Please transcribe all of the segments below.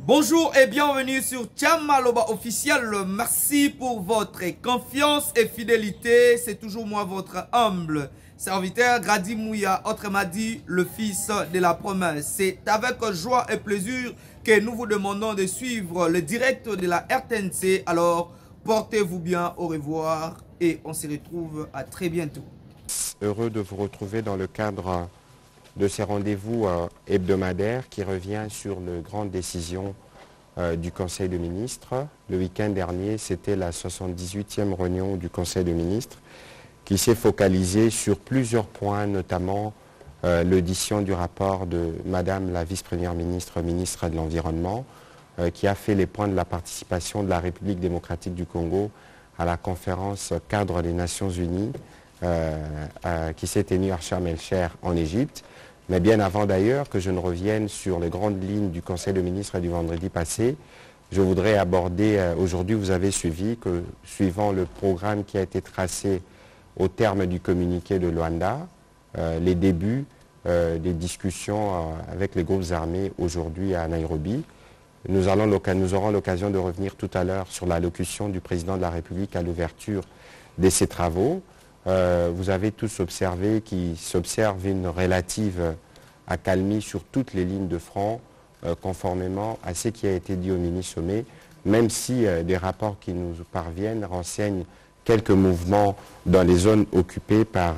Bonjour et bienvenue sur Thiam Maloba officiel. Merci pour votre confiance et fidélité. C'est toujours moi, votre humble serviteur Grady Mouya, autrement dit le fils de la promesse. C'est avec joie et plaisir que nous vous demandons de suivre le direct de la RTNC. Alors, portez-vous bien, au revoir et on se retrouve à très bientôt. Heureux de vous retrouver dans le cadre de ces rendez-vous hebdomadaires qui revient sur les grandes décisions du Conseil des ministres. Le week-end dernier, c'était la 78e réunion du Conseil des ministres qui s'est focalisée sur plusieurs points, notamment l'audition du rapport de Madame la vice-première ministre, ministre de l'Environnement, qui a fait les points de la participation de la République démocratique du Congo à la conférence cadre des Nations Unies qui s'est tenue à Sharm el-Sheikh en Égypte. Mais bien avant d'ailleurs que je ne revienne sur les grandes lignes du Conseil des ministres du vendredi passé, je voudrais aborder, aujourd'hui vous avez suivi que suivant le programme qui a été tracé au terme du communiqué de Luanda, les débuts des discussions avec les groupes armés aujourd'hui à Nairobi. Nous aurons l'occasion de revenir tout à l'heure sur l'allocution du président de la République à l'ouverture de ces travaux. Vous avez tous observé qu'il s'observe une relative accalmie sur toutes les lignes de front, conformément à ce qui a été dit au mini-sommet, même si des rapports qui nous parviennent renseignent quelques mouvements dans les zones occupées par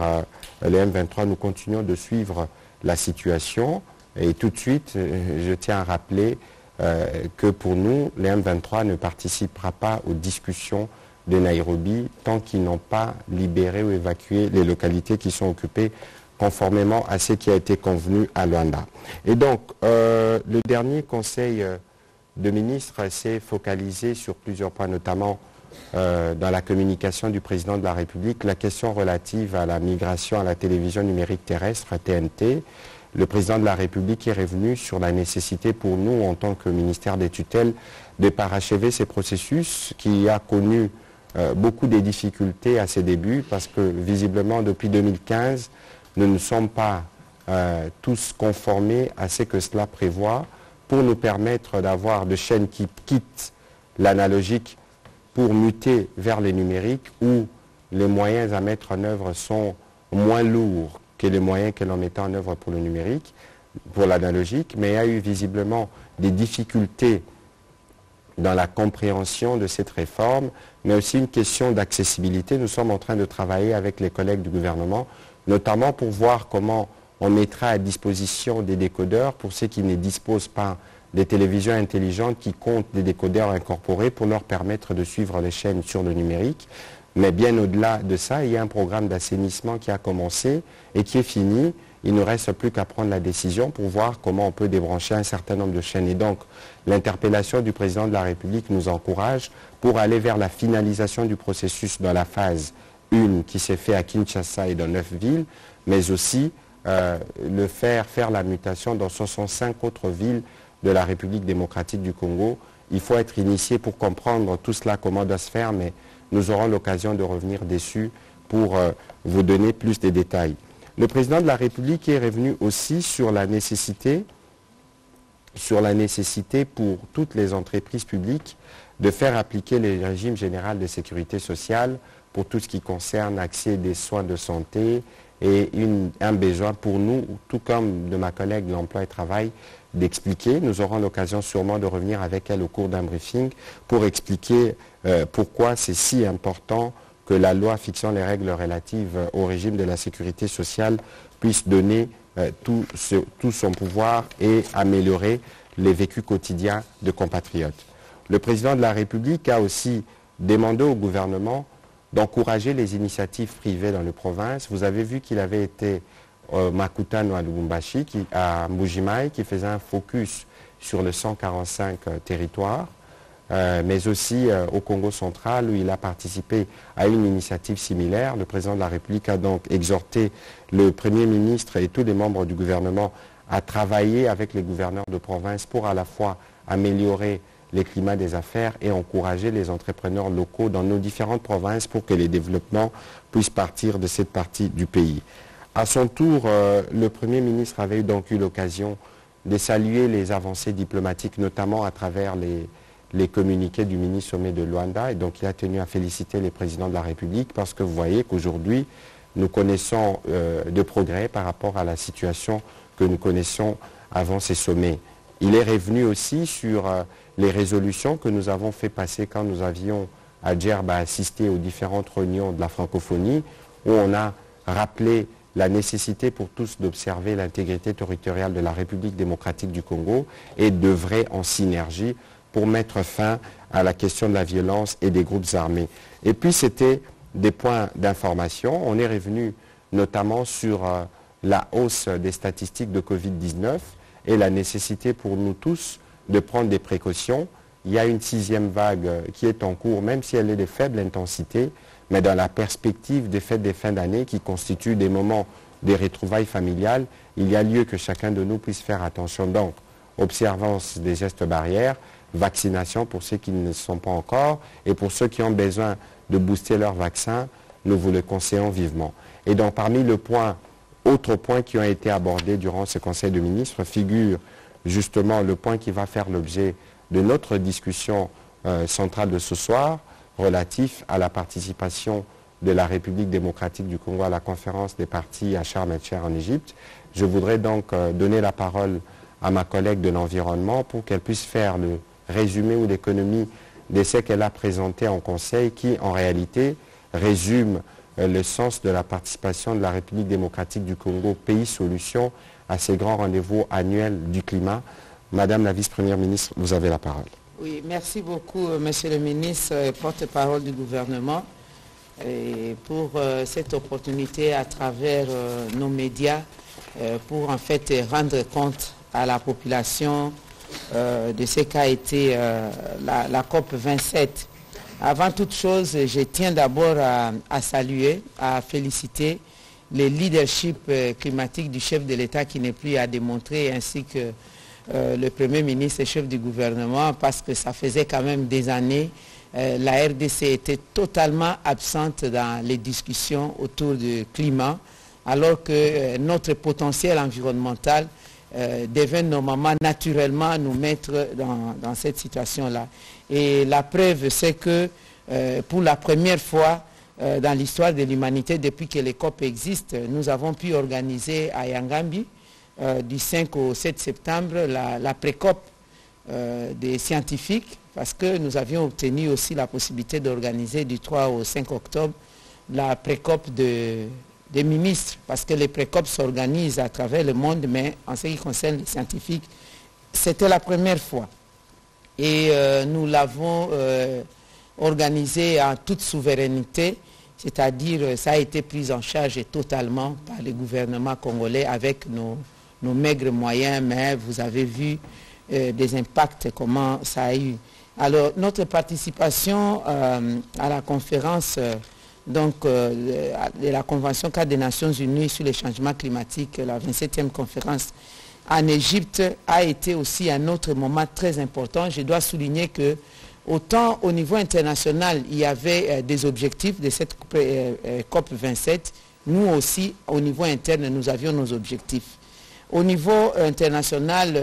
les M23. Nous continuons de suivre la situation et tout de suite, je tiens à rappeler que pour nous, les M23 ne participera pas aux discussions de Nairobi tant qu'ils n'ont pas libéré ou évacué les localités qui sont occupées conformément à ce qui a été convenu à Luanda. Et donc, le dernier conseil de ministres s'est focalisé sur plusieurs points, notamment dans la communication du président de la République, la question relative à la migration à la télévision numérique terrestre, TNT. Le président de la République est revenu sur la nécessité pour nous, en tant que ministère des tutelles, de parachever ces processus qui a connu beaucoup de difficultés à ses débuts parce que visiblement depuis 2015, nous ne sommes pas tous conformés à ce que cela prévoit pour nous permettre d'avoir des chaînes qui quittent l'analogique pour muter vers les numériques où les moyens à mettre en œuvre sont moins lourds que les moyens que l'on mettait en œuvre pour le numérique, pour l'analogique, mais il y a eu visiblement des difficultés dans la compréhension de cette réforme, mais aussi une question d'accessibilité. Nous sommes en train de travailler avec les collègues du gouvernement, notamment pour voir comment on mettra à disposition des décodeurs pour ceux qui ne disposent pas des télévisions intelligentes qui comptent des décodeurs incorporés pour leur permettre de suivre les chaînes sur le numérique. Mais bien au-delà de ça, il y a un programme d'assainissement qui a commencé et qui est fini. Il ne reste plus qu'à prendre la décision pour voir comment on peut débrancher un certain nombre de chaînes. Et donc, l'interpellation du président de la République nous encourage pour aller vers la finalisation du processus dans la phase 1 qui s'est fait à Kinshasa et dans 9 villes, mais aussi faire la mutation dans 65 autres villes de la République démocratique du Congo. Il faut être initié pour comprendre tout cela, comment doit se faire, mais nous aurons l'occasion de revenir dessus pour vous donner plus de détails. Le président de la République est revenu aussi sur la nécessité pour toutes les entreprises publiques de faire appliquer le régime général de sécurité sociale pour tout ce qui concerne l'accès des soins de santé et un besoin pour nous, tout comme de ma collègue de l'Emploi et Travail, d'expliquer. Nous aurons l'occasion sûrement de revenir avec elle au cours d'un briefing pour expliquer pourquoi c'est si important que la loi fixant les règles relatives au régime de la sécurité sociale puisse donner tout son pouvoir et améliorer les vécus quotidiens de compatriotes. Le président de la République a aussi demandé au gouvernement d'encourager les initiatives privées dans les provinces. Vous avez vu qu'il avait été au Makutano à Lubumbashi, à Mbujimaï, qui faisait un focus sur les 145 territoires. Mais aussi au Congo central où il a participé à une initiative similaire. Le président de la République a donc exhorté le Premier ministre et tous les membres du gouvernement à travailler avec les gouverneurs de province pour à la fois améliorer les climats des affaires et encourager les entrepreneurs locaux dans nos différentes provinces pour que les développements puissent partir de cette partie du pays. À son tour, le Premier ministre avait donc eu l'occasion de saluer les avancées diplomatiques, notamment à travers les communiqués du mini-sommet de Luanda. Et donc il a tenu à féliciter les présidents de la République parce que vous voyez qu'aujourd'hui, nous connaissons de progrès par rapport à la situation que nous connaissions avant ces sommets. Il est revenu aussi sur les résolutions que nous avons fait passer quand nous avions à Djerba assisté aux différentes réunions de la francophonie, où on a rappelé la nécessité pour tous d'observer l'intégrité territoriale de la République démocratique du Congo et d'œuvrer en synergie pour mettre fin à la question de la violence et des groupes armés. Et puis c'était des points d'information. On est revenu notamment sur la hausse des statistiques de Covid-19 et la nécessité pour nous tous de prendre des précautions. Il y a une 6e vague qui est en cours, même si elle est de faible intensité, mais dans la perspective des fêtes des fins d'année qui constituent des moments des retrouvailles familiales, il y a lieu que chacun de nous puisse faire attention. Donc, observance des gestes barrières, vaccination pour ceux qui ne le sont pas encore, et pour ceux qui ont besoin de booster leur vaccin, nous vous le conseillons vivement. Et donc, parmi les autres points qui ont été abordés durant ce Conseil de ministres, figure justement le point qui va faire l'objet de notre discussion centrale de ce soir, relatif à la participation de la République démocratique du Congo à la conférence des partis à Sharm el-Sheikh en Égypte. Je voudrais donc donner la parole à ma collègue de l'environnement pour qu'elle puisse faire le résumé ou l'économie de ce qu'elle a présenté en Conseil qui, en réalité, résume le sens de la participation de la République démocratique du Congo, pays solution, à ces grands rendez-vous annuels du climat. Madame la vice-première ministre, vous avez la parole. Oui, merci beaucoup, monsieur le ministre, porte-parole du gouvernement, et pour cette opportunité à travers nos médias pour en fait rendre compte à la population de ce qu'a été la COP 27. Avant toute chose, je tiens d'abord à saluer, à féliciter le leadership climatique du chef de l'État qui n'est plus à démontrer, ainsi que le Premier ministre et chef du gouvernement, parce que ça faisait quand même des années. La RDC était totalement absente dans les discussions autour du climat, alors que notre potentiel environnemental devait normalement naturellement nous mettre dans cette situation-là. Et la preuve, c'est que pour la première fois dans l'histoire de l'humanité, depuis que les COP existent, nous avons pu organiser à Yangambi, du 5 au 7 septembre, la pré-COP des scientifiques, parce que nous avions obtenu aussi la possibilité d'organiser du 3 au 5 octobre la pré-COP des ministres, parce que les pré-COP s'organisent à travers le monde, mais en ce qui concerne les scientifiques, c'était la première fois. Et nous l'avons organisé en toute souveraineté, c'est-à-dire ça a été pris en charge totalement par le gouvernement congolais avec nos maigres moyens, mais vous avez vu des impacts, comment ça a eu. Alors, notre participation à la conférence de la Convention cadre des Nations Unies sur les changements climatiques, la 27e conférence en Égypte, a été aussi un autre moment très important. Je dois souligner que autant au niveau international, il y avait des objectifs de cette COP 27, nous aussi, au niveau interne, nous avions nos objectifs. Au niveau international,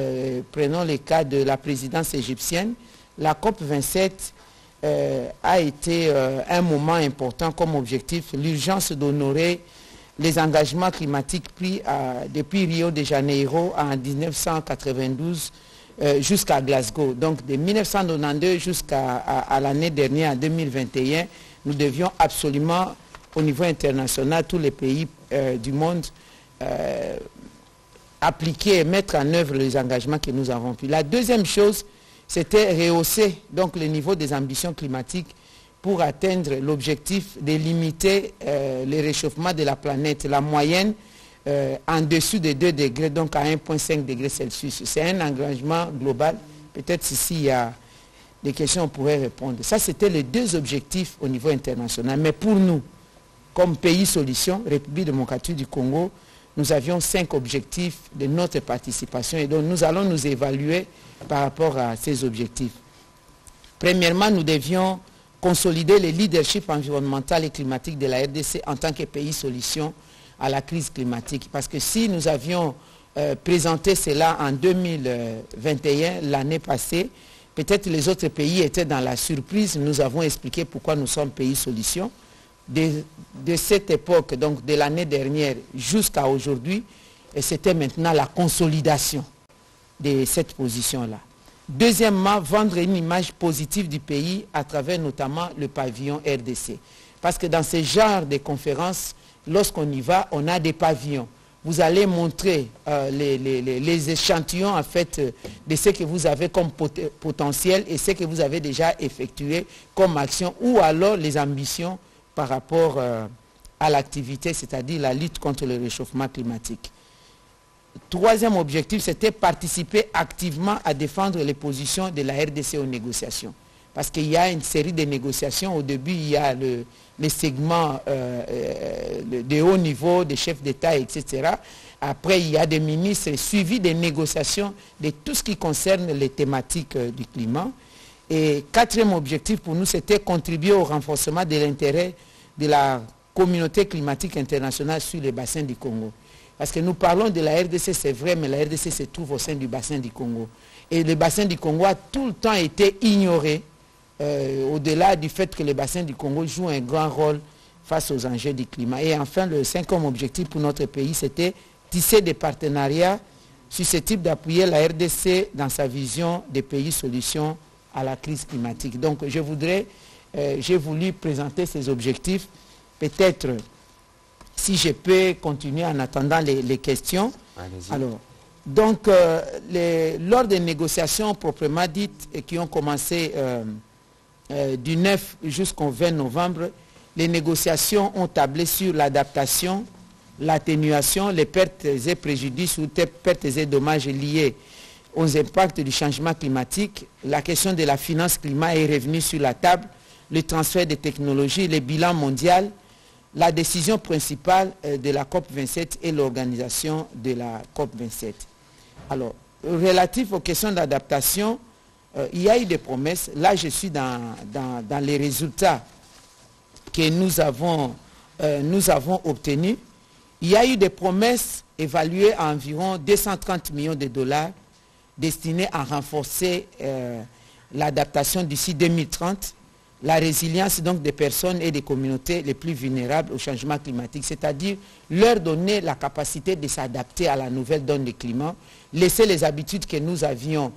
prenons le cas de la présidence égyptienne, la COP 27 a été un moment important comme objectif, l'urgence d'honorer les engagements climatiques pris depuis Rio de Janeiro en 1992 jusqu'à Glasgow. Donc de 1992 jusqu'à l'année dernière, en 2021, nous devions absolument, au niveau international, tous les pays du monde, appliquer et mettre en œuvre les engagements que nous avons pris. La deuxième chose, c'était rehausser donc le niveau des ambitions climatiques pour atteindre l'objectif de limiter le réchauffement de la planète, la moyenne en dessous de 2 degrés, donc à 1,5 degrés Celsius. C'est un engagement global. Peut-être s'il y a des questions, on pourrait répondre. Ça, c'était les deux objectifs au niveau international. Mais pour nous, comme pays solution, République démocratique du Congo, nous avions 5 objectifs de notre participation et donc nous allons nous évaluer par rapport à ces objectifs. Premièrement, nous devions consolider le leadership environnemental et climatique de la RDC en tant que pays solution à la crise climatique. Parce que si nous avions présenté cela en 2021, l'année passée. Peut-être les autres pays étaient dans la surprise. Nous avons expliqué pourquoi nous sommes pays solution. De cette époque, donc de l'année dernière jusqu'à aujourd'hui, c'était maintenant la consolidation de cette position-là. Deuxièmement, vendre une image positive du pays à travers notamment le pavillon RDC. Parce que dans ce genre de conférences, lorsqu'on y va, on a des pavillons. Vous allez montrer les échantillons en fait de ce que vous avez comme potentiel et ce que vous avez déjà effectué comme action ou alors les ambitions par rapport à l'activité, c'est-à-dire la lutte contre le réchauffement climatique. Troisième objectif, c'était participer activement à défendre les positions de la RDC aux négociations. Parce qu'il y a une série de négociations. Au début, il y a les segments de haut niveau, des chefs d'État, etc. Après, il y a des ministres suivis des négociations de tout ce qui concerne les thématiques du climat. Et quatrième objectif pour nous, c'était contribuer au renforcement de l'intérêt de la communauté climatique internationale sur les bassins du Congo. Parce que nous parlons de la RDC, c'est vrai, mais la RDC se trouve au sein du bassin du Congo. Et le bassin du Congo a tout le temps été ignoré, au-delà du fait que le bassin du Congo joue un grand rôle face aux enjeux du climat. Et enfin, le cinquième objectif pour notre pays, c'était tisser des partenariats susceptibles d'appuyer la RDC dans sa vision des pays solutions à la crise climatique. Donc, j'ai voulu présenter ces objectifs. Peut-être, si je peux continuer en attendant les questions. Alors, donc, lors des négociations proprement dites et qui ont commencé du 9 jusqu'au 20 novembre, les négociations ont tablé sur l'adaptation, l'atténuation, les pertes et préjudices ou pertes et dommages liés aux impacts du changement climatique. La question de la finance climat est revenue sur la table, le transfert des technologies, le bilan mondial, la décision principale de la COP27 et l'organisation de la COP27. Alors, relatif aux questions d'adaptation, il y a eu des promesses. Là, je suis dans les résultats que nous avons obtenus. Il y a eu des promesses évaluées à environ 230 millions de dollars destinées à renforcer l'adaptation d'ici 2030, la résilience donc des personnes et des communautés les plus vulnérables au changement climatique, c'est-à-dire leur donner la capacité de s'adapter à la nouvelle donne du climat, laisser les habitudes que nous avions,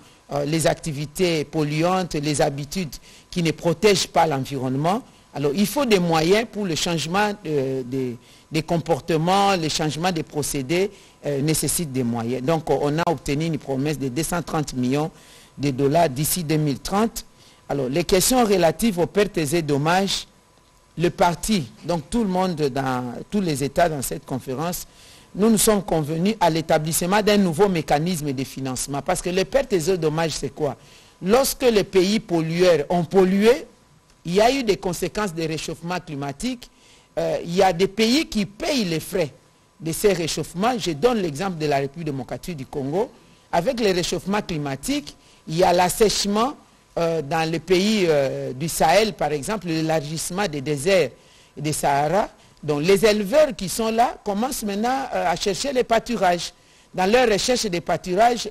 les activités polluantes, les habitudes qui ne protègent pas l'environnement. Alors il faut des moyens pour le changement des comportements, le changement des procédés nécessite des moyens. Donc on a obtenu une promesse de 230 millions de dollars d'ici 2030. Alors, les questions relatives aux pertes et dommages, le parti, donc tout le monde, tous les États dans cette conférence, nous sommes convenus à l'établissement d'un nouveau mécanisme de financement. Parce que les pertes et dommages, c'est quoi? Lorsque les pays pollueurs ont pollué, il y a eu des conséquences de réchauffement climatique. Il y a des pays qui payent les frais de ces réchauffements. Je donne l'exemple de la République démocratique du Congo. Avec le réchauffement climatique, il y a l'assèchement dans les pays du Sahel, par exemple, l'élargissement des déserts et des Sahara. Donc les éleveurs qui sont là commencent maintenant à chercher les pâturages. Dans leur recherche des pâturages,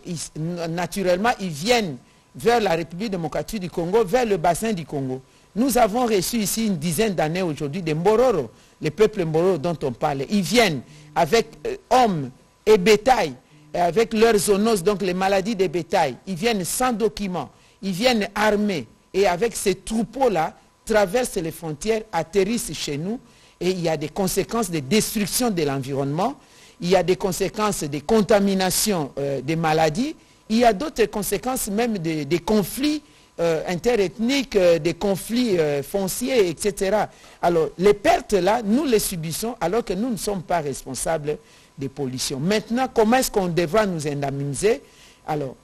naturellement, ils viennent vers la République démocratique du Congo, vers le bassin du Congo. Nous avons reçu ici une dizaine d'années aujourd'hui des Mbororo, les peuples Mbororo dont on parle. Ils viennent avec hommes et bétail, avec leurs zoonoses, donc les maladies des bétails. Ils viennent sans documents. Ils viennent armés et avec ces troupeaux-là, traversent les frontières, atterrissent chez nous et il y a des conséquences de destruction de l'environnement, il y a des conséquences de contamination des maladies, il y a d'autres conséquences même des conflits interethniques, des conflits fonciers, etc. Alors les pertes-là, nous les subissons alors que nous ne sommes pas responsables des pollutions. Maintenant, comment est-ce qu'on devra nous indemniser? Alors,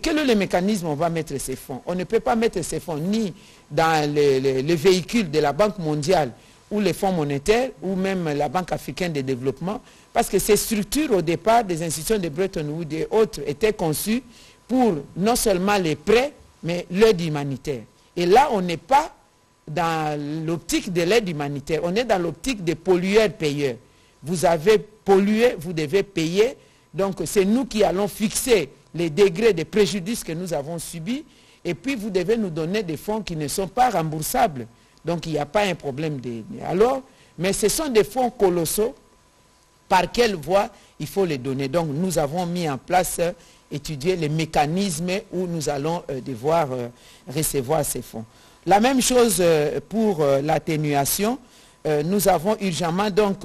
quel est le mécanisme où on va mettre ces fonds? On ne peut pas mettre ces fonds ni dans les véhicules de la Banque mondiale ou les fonds monétaires ou même la Banque africaine de développement parce que ces structures au départ des institutions de Bretton Woods et autres étaient conçues pour non seulement les prêts mais l'aide humanitaire. Et là, on n'est pas dans l'optique de l'aide humanitaire, on est dans l'optique des pollueurs-payeurs. Vous avez pollué, vous devez payer. Donc c'est nous qui allons fixer les degrés de préjudice que nous avons subis. Et puis vous devez nous donner des fonds qui ne sont pas remboursables. Donc il n'y a pas un problème. Alors, mais ce sont des fonds colossaux. Par quelle voie il faut les donner? Donc nous avons mis en place, étudier les mécanismes où nous allons devoir recevoir ces fonds. La même chose pour l'atténuation. Nous avons urgemment donc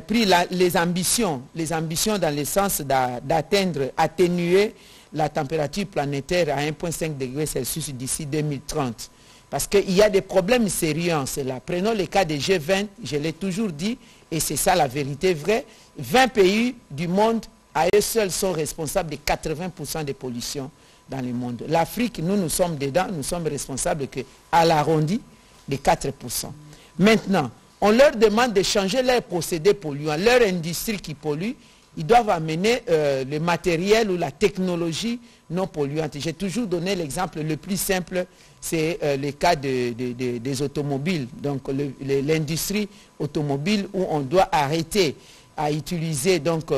pris les ambitions dans le sens d'atteindre, atténuer la température planétaire à 1,5 degré Celsius d'ici 2030. Parce qu'il y a des problèmes sérieux en cela. Prenons le cas des G20, je l'ai toujours dit, et c'est ça la vérité vraie. 20 pays du monde, à eux seuls, sont responsables de 80% des pollutions dans le monde. L'Afrique, nous sommes dedans, nous sommes responsables à l'arrondi de 4%. Maintenant, on leur demande de changer leurs procédés polluants, leur industrie qui pollue, ils doivent amener le matériel ou la technologie non polluante. J'ai toujours donné l'exemple le plus simple, c'est le cas des automobiles. Donc l'industrie automobile où on doit arrêter à utiliser, donc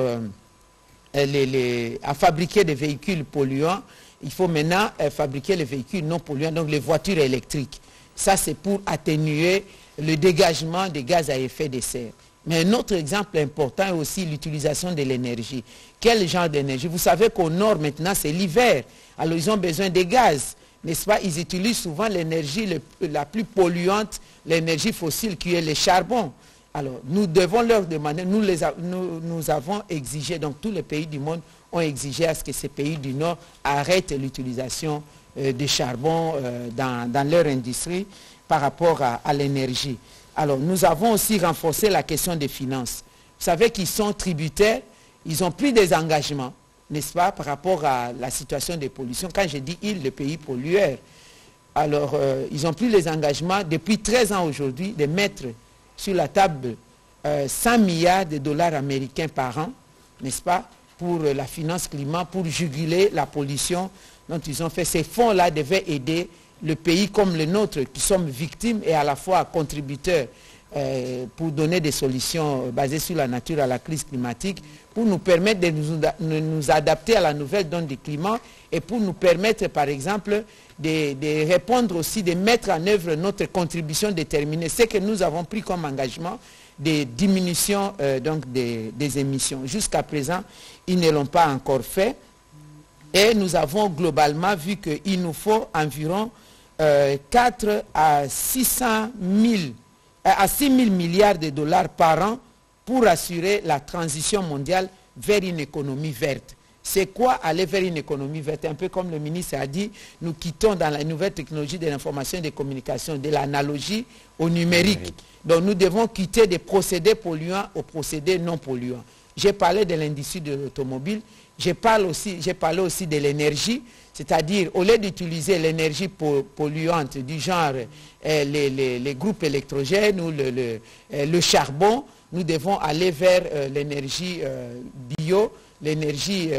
à fabriquer des véhicules polluants. Il faut maintenant fabriquer les véhicules non polluants, donc les voitures électriques. Ça, c'est pour atténuer le dégagement des gaz à effet de serre. Mais un autre exemple important est aussi l'utilisation de l'énergie. Quel genre d'énergie? Vous savez qu'au nord, maintenant, c'est l'hiver. Alors, ils ont besoin de gaz, n'est-ce pas? Ils utilisent souvent l'énergie la plus polluante, l'énergie fossile qui est le charbon. Alors, nous devons leur demander, nous avons exigé, donc tous les pays du monde ont exigé à ce que ces pays du Nord arrêtent l'utilisation de charbon dans leur industrie par rapport à l'énergie. Alors, nous avons aussi renforcé la question des finances. Vous savez qu'ils sont tributaires, ils ont pris des engagements, n'est-ce pas, par rapport à la situation des pollutions. Quand je dis ils, le pays pollueur, alors ils ont pris les engagements depuis 13 ans aujourd'hui de mettre sur la table 100 milliards de dollars américains par an, n'est-ce pas, pour la finance climat, pour juguler la pollution dont ils ont fait. Ces fonds-là devaient aider le pays comme le nôtre, qui sommes victimes et à la fois contributeurs pour donner des solutions basées sur la nature à la crise climatique, pour nous permettre de nous adapter à la nouvelle donne du climat et pour nous permettre, par exemple, de répondre aussi, de mettre en œuvre notre contribution déterminée. C'est que nous avons pris comme engagement des diminutions donc des émissions. Jusqu'à présent, ils ne l'ont pas encore fait. Et nous avons globalement vu qu'il nous faut environ 4 à 6 000 milliards de dollars par an pour assurer la transition mondiale vers une économie verte. C'est quoi aller vers une économie verte? Un peu comme le ministre a dit, nous quittons dans la nouvelle technologie de l'information et des communications, de l'analogie au numérique. Donc nous devons quitter des procédés polluants aux procédés non polluants. J'ai parlé de l'industrie de l'automobile, j'ai parlé aussi de l'énergie, c'est-à-dire au lieu d'utiliser l'énergie polluante du genre les groupes électrogènes ou le charbon, nous devons aller vers l'énergie bio, l'énergie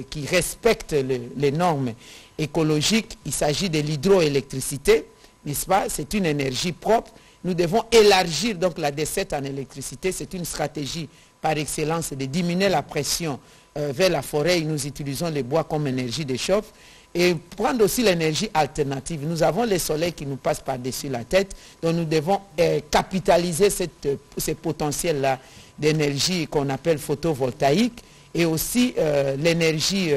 qui respecte les normes écologiques. Il s'agit de l'hydroélectricité, n'est-ce pas? C'est une énergie propre. Nous devons élargir donc la desserte en électricité. C'est une stratégie par excellence de diminuer la pression vers la forêt. Nous utilisons les bois comme énergie de chauffe. Et prendre aussi l'énergie alternative. Nous avons le soleil qui nous passe par-dessus la tête, donc nous devons capitaliser ces potentiels-là d'énergie qu'on appelle photovoltaïque, et aussi l'énergie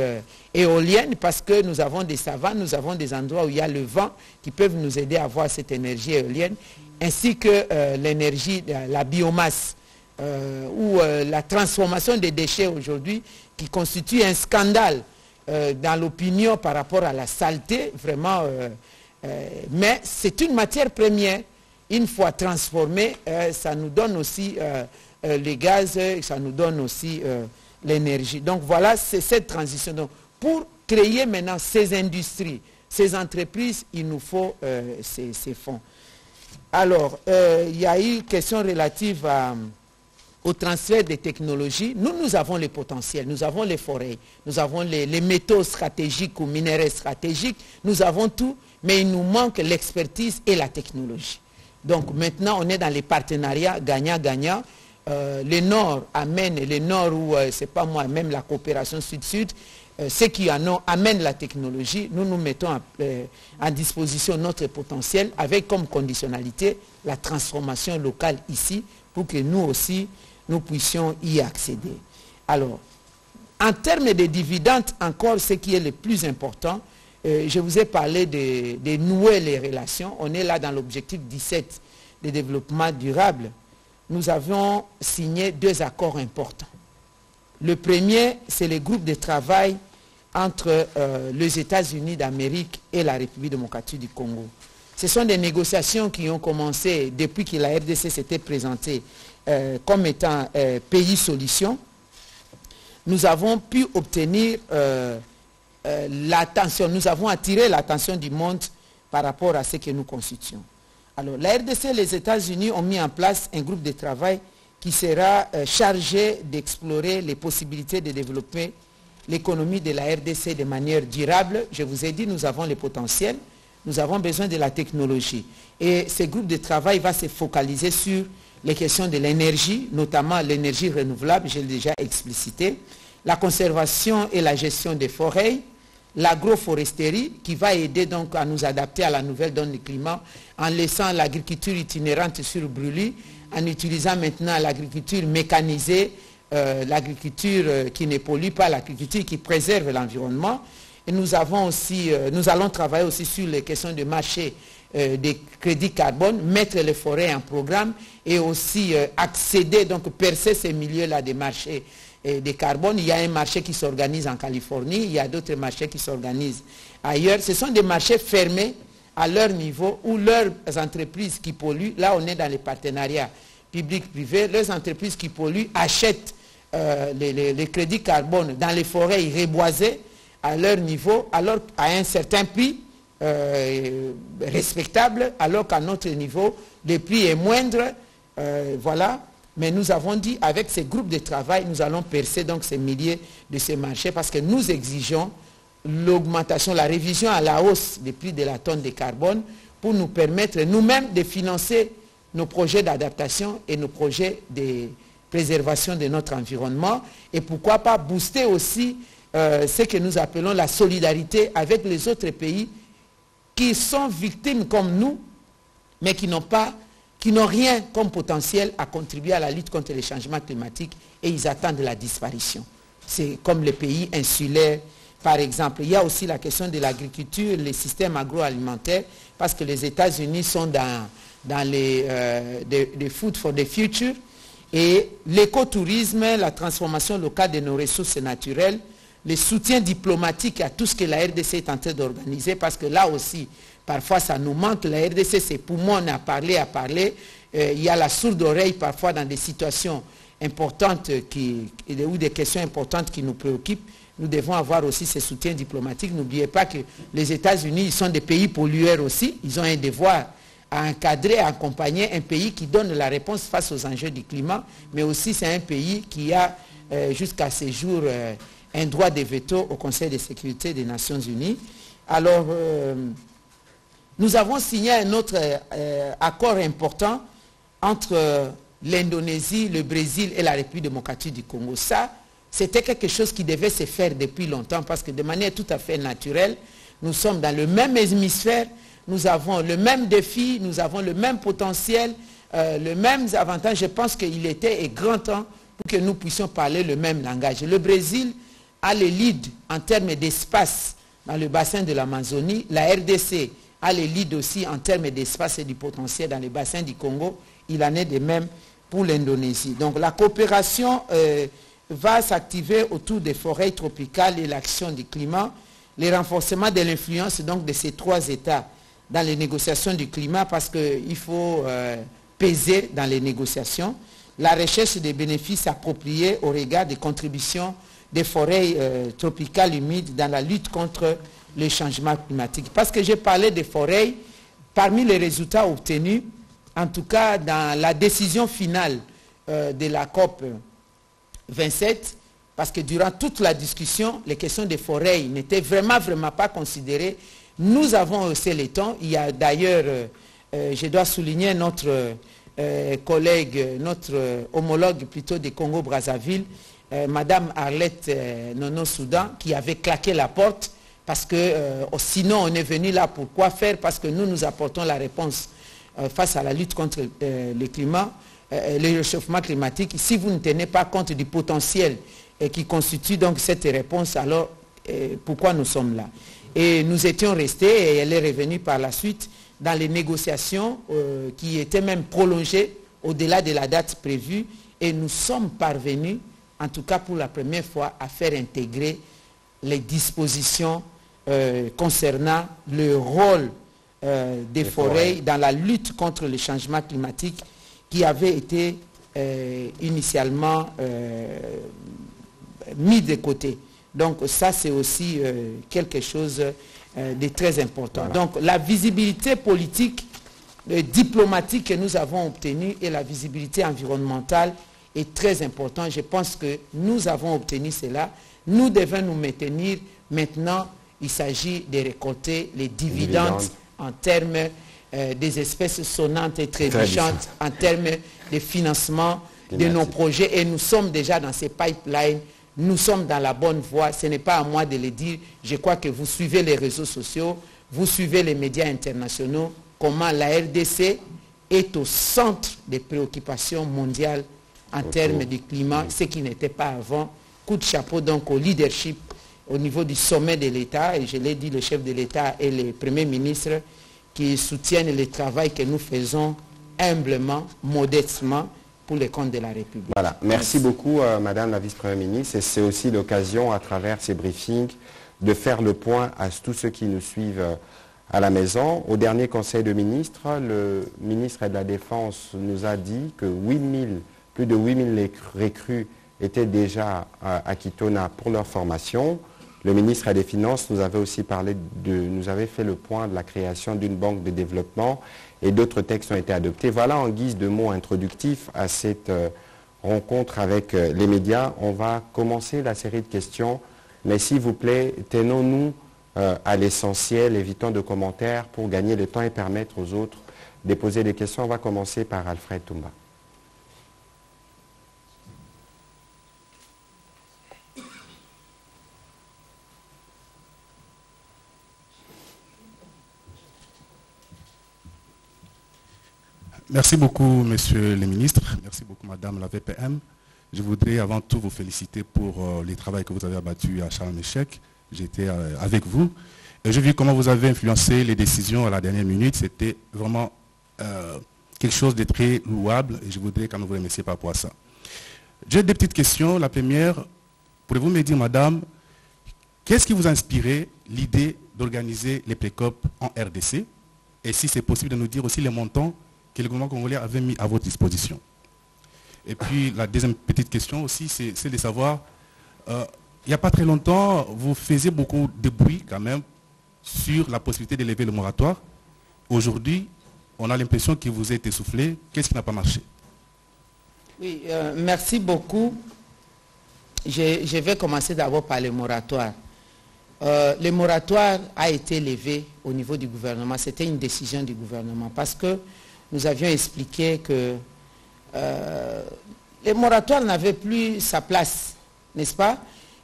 éolienne, parce que nous avons des savanes, nous avons des endroits où il y a le vent qui peuvent nous aider à avoir cette énergie éolienne, ainsi que l'énergie, la biomasse, ou la transformation des déchets aujourd'hui, qui constitue un scandale dans l'opinion par rapport à la saleté, vraiment, mais c'est une matière première. Une fois transformée, ça nous donne aussi les gaz, ça nous donne aussi l'énergie. Donc voilà, c'est cette transition. Donc, pour créer maintenant ces industries, ces entreprises, il nous faut ces fonds. Alors, il y a eu une question relative au transfert des technologies. Nous avons les potentiels, nous avons les forêts, nous avons les métaux stratégiques ou minéraux stratégiques, nous avons tout, mais il nous manque l'expertise et la technologie. Donc maintenant, on est dans les partenariats gagnant-gagnant. le Nord amène, le Nord où, c'est pas moi, même la coopération Sud-Sud, ceux qui en ont amènent la technologie, nous nous mettons à disposition notre potentiel avec comme conditionnalité la transformation locale ici pour que nous aussi, nous puissions y accéder. Alors, en termes de dividendes, encore ce qui est le plus important, je vous ai parlé de nouer les relations. On est là dans l'objectif 17 de développement durable. Nous avons signé 2 accords importants. Le premier, c'est le groupe de travail entre les États-Unis d'Amérique et la République démocratique du Congo. Ce sont des négociations qui ont commencé depuis que la RDC s'était présentée comme étant pays solution. Nous avons pu obtenir l'attention, nous avons attiré l'attention du monde par rapport à ce que nous constituons. Alors, la RDC et les États-Unis ont mis en place un groupe de travail qui sera chargé d'explorer les possibilités de développer l'économie de la RDC de manière durable. Je vous ai dit, nous avons le potentiel, nous avons besoin de la technologie. Et ce groupe de travail va se focaliser sur les questions de l'énergie, notamment l'énergie renouvelable, je l'ai déjà explicité, la conservation et la gestion des forêts, l'agroforesterie qui va aider donc à nous adapter à la nouvelle donne du climat en laissant l'agriculture itinérante sur brûlis, en utilisant maintenant l'agriculture mécanisée, l'agriculture qui ne pollue pas, l'agriculture qui préserve l'environnement. Et nous avons aussi, nous allons travailler aussi sur les questions de marché des crédits carbone, mettre les forêts en programme et aussi accéder, donc percer ces milieux-là des marchés de carbone. Il y a un marché qui s'organise en Californie, il y a d'autres marchés qui s'organisent ailleurs. Ce sont des marchés fermés à leur niveau où leurs entreprises qui polluent, là on est dans les partenariats publics-privés, leurs entreprises qui polluent achètent les crédits carbone dans les forêts reboisées à leur niveau, alors à un certain prix respectable, alors qu'à notre niveau, le prix est moindre, voilà. Mais nous avons dit, avec ces groupes de travail, nous allons percer donc ces milliers de ces marchés parce que nous exigeons l'augmentation, la révision à la hausse des prix de la tonne de carbone pour nous permettre nous-mêmes de financer nos projets d'adaptation et nos projets de préservation de notre environnement et pourquoi pas booster aussi ce que nous appelons la solidarité avec les autres pays qui sont victimes comme nous, mais qui n'ont rien comme potentiel à contribuer à la lutte contre les changements climatiques et ils attendent la disparition. C'est comme les pays insulaires, par exemple. Il y a aussi la question de l'agriculture, les systèmes agroalimentaires, parce que les États-Unis sont dans les Food for the Future et l'écotourisme, la transformation locale de nos ressources naturelles, le soutien diplomatique à tout ce que la RDC est en train d'organiser, parce que là aussi, parfois ça nous manque, la RDC, ses poumons à parler, il y a la sourde oreille parfois dans des situations importantes ou des questions importantes qui nous préoccupent. Nous devons avoir aussi ce soutien diplomatique. N'oubliez pas que les États-Unis, ils sont des pays pollueurs aussi, ils ont un devoir à encadrer, à accompagner un pays qui donne la réponse face aux enjeux du climat, mais aussi c'est un pays qui a jusqu'à ce jour un droit de veto au Conseil de sécurité des Nations Unies. Alors, nous avons signé un autre accord important entre l'Indonésie, le Brésil et la République démocratique du Congo. Ça, c'était quelque chose qui devait se faire depuis longtemps parce que de manière tout à fait naturelle, nous sommes dans le même hémisphère, nous avons le même défi, nous avons le même potentiel, le même avantage. Je pense qu'il était grand temps pour que nous puissions parler le même langage. Le Brésil a le lead en termes d'espace dans le bassin de l'Amazonie. La RDC a le lead aussi en termes d'espace et du potentiel dans le bassin du Congo. Il en est de même pour l'Indonésie. Donc la coopération va s'activer autour des forêts tropicales et l'action du climat, le renforcement de l'influence donc de ces 3 États dans les négociations du climat parce qu'il faut peser dans les négociations, la recherche des bénéfices appropriés au regard des contributions des forêts tropicales humides dans la lutte contre les changements climatiques. Parce que j'ai parlé des forêts, parmi les résultats obtenus, en tout cas dans la décision finale de la COP 27, parce que durant toute la discussion, les questions des forêts n'étaient vraiment pas considérées. Nous avons haussé les tons. Il y a d'ailleurs, je dois souligner notre collègue, notre homologue plutôt du Congo-Brazzaville, Madame Arlette Nono-Soudan, qui avait claqué la porte parce que sinon on est venu là pour quoi faire, parce que nous apportons la réponse face à la lutte contre le climat, le réchauffement climatique. Si vous ne tenez pas compte du potentiel qui constitue donc cette réponse, alors pourquoi nous sommes là? Et nous étions restés, et elle est revenue par la suite dans les négociations qui étaient même prolongées au-delà de la date prévue, et nous sommes parvenus, en tout cas pour la première fois, à faire intégrer les dispositions concernant le rôle des forêts dans la lutte contre le changement climatique qui avait été initialement mis de côté. Donc ça, c'est aussi quelque chose de très important. Voilà. Donc la visibilité politique, diplomatique que nous avons obtenue et la visibilité environnementale est très importante. Je pense que nous avons obtenu cela. Nous devons nous maintenir. Maintenant, il s'agit de récolter les dividendes en termes des espèces sonnantes et trébuchantes, en termes de financement de nos projets. Et nous sommes déjà dans ces pipelines. Nous sommes dans la bonne voie, ce n'est pas à moi de le dire. Je crois que vous suivez les réseaux sociaux, vous suivez les médias internationaux, comment la RDC est au centre des préoccupations mondiales en termes du climat, ce qui n'était pas avant. Coup de chapeau donc au leadership au niveau du sommet de l'État, et je l'ai dit, le chef de l'État et le Premier ministre qui soutiennent le travail que nous faisons humblement, modestement, pour les comptes de la République. Voilà, merci beaucoup Madame la Vice-Première ministre, et c'est aussi l'occasion à travers ces briefings de faire le point à tous ceux qui nous suivent à la maison. Au dernier Conseil de ministres, le ministre de la Défense nous a dit que plus de 8000 recrues étaient déjà à Kitona pour leur formation. Le ministre des Finances nous avait aussi nous avait fait le point de la création d'une banque de développement, et d'autres textes ont été adoptés. Voilà, en guise de mots introductifs à cette rencontre avec les médias. On va commencer la série de questions, mais s'il vous plaît, tenons-nous à l'essentiel, évitons de commentaires pour gagner le temps et permettre aux autres de poser des questions. On va commencer par Alfred Toumba. Merci beaucoup, Monsieur le Ministre. Merci beaucoup, Madame la VPM. Je voudrais avant tout vous féliciter pour le travail que vous avez abattu à Charles-Méchec. J'étais avec vous. Et j'ai vu comment vous avez influencé les décisions à la dernière minute. C'était vraiment quelque chose de très louable, et je voudrais quand même vous remercier par rapport à ça. J'ai deux petites questions. La première, pourriez-vous me dire, Madame, qu'est-ce qui vous a inspiré l'idée d'organiser les PECOP en RDC? Et si c'est possible de nous dire aussi les montants que le gouvernement congolais avait mis à votre disposition. Et puis la deuxième petite question aussi, c'est de savoir, il n'y a pas très longtemps, vous faisiez beaucoup de bruit quand même sur la possibilité d'élever le moratoire. Aujourd'hui, on a l'impression qu'il vous est essoufflé. Qu'est-ce qui n'a pas marché? Oui, merci beaucoup. Je vais commencer d'abord par le moratoire. Le moratoire a été levé au niveau du gouvernement. C'était une décision du gouvernement parce que nous avions expliqué que le moratoire n'avait plus sa place, n'est-ce pas?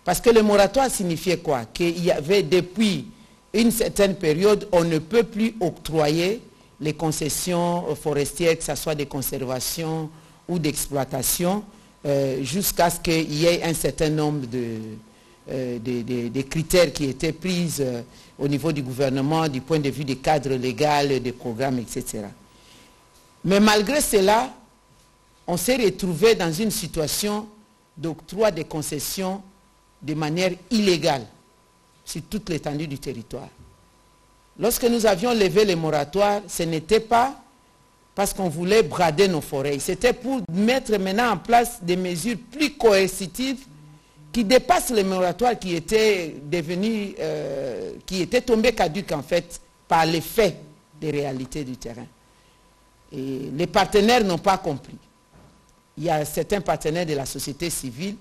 Parce que le moratoire signifiait quoi? Qu'il y avait depuis une certaine période, on ne peut plus octroyer les concessions forestières, que ce soit des conservations ou d'exploitation, jusqu'à ce qu'il y ait un certain nombre de critères qui étaient pris au niveau du gouvernement, du point de vue des cadres légaux, des programmes, etc. Mais malgré cela, on s'est retrouvé dans une situation d'octroi des concessions de manière illégale sur toute l'étendue du territoire. Lorsque nous avions levé les moratoires, ce n'était pas parce qu'on voulait brader nos forêts, c'était pour mettre maintenant en place des mesures plus coercitives qui dépassent les moratoires qui étaient devenus, qui étaient tombés caduques en fait par l'effet des réalités du terrain. Et les partenaires n'ont pas compris. Il y a certains partenaires de la société civile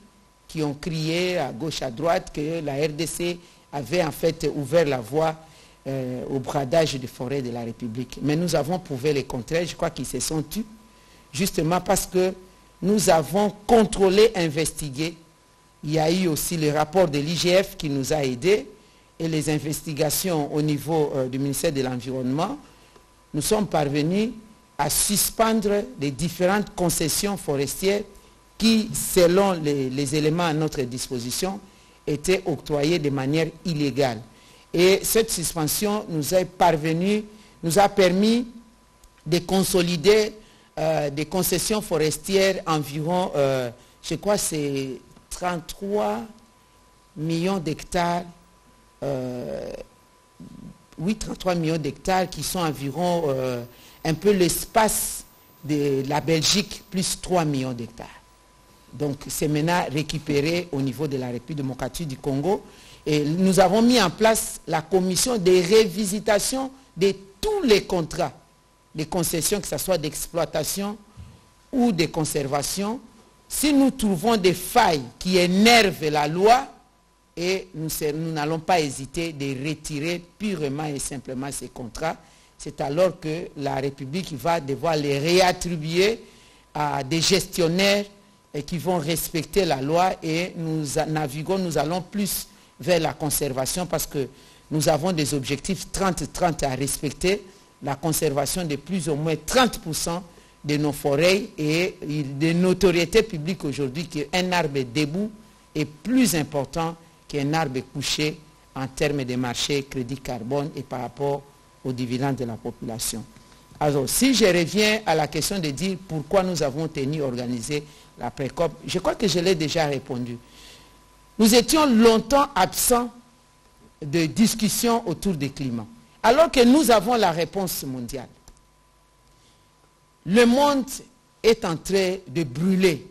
qui ont crié à gauche, à droite que la RDC avait en fait ouvert la voie au bradage des forêts de la République. Mais nous avons prouvé le contraire. Je crois qu'ils se sont tus. justement parce que nous avons contrôlé, investigué. Il y a eu aussi le rapport de l'IGF qui nous a aidés et les investigations au niveau du ministère de l'Environnement. Nous sommes parvenus à suspendre les différentes concessions forestières qui, selon les éléments à notre disposition, étaient octroyées de manière illégale. Et cette suspension nous a permis de consolider des concessions forestières environ, je crois c'est 33 millions d'hectares, 33 millions d'hectares qui sont environ un peu l'espace de la Belgique plus 3 millions d'hectares. Donc c'est maintenant récupéré au niveau de la République démocratique du Congo. Et nous avons mis en place la commission de révisitation de tous les contrats, les concessions, que ce soit d'exploitation ou de conservation. Si nous trouvons des failles qui énervent la loi, et nous n'allons pas hésiter de retirer purement et simplement ces contrats, c'est alors que la République va devoir les réattribuer à des gestionnaires qui vont respecter la loi, et nous allons plus vers la conservation parce que nous avons des objectifs 30-30 à respecter, la conservation de plus ou moins 30% de nos forêts, et de notoriété publique aujourd'hui qu'un arbre debout est plus important qu'un arbre couché en termes de marché, crédit carbone et par rapport aux dividendes de la population. Alors, si je reviens à la question de dire pourquoi nous avons tenu à organiser la pré-COP, je crois que je l'ai déjà répondu. Nous étions longtemps absents de discussions autour du climat, alors que nous avons la réponse mondiale. Le monde est en train de brûler.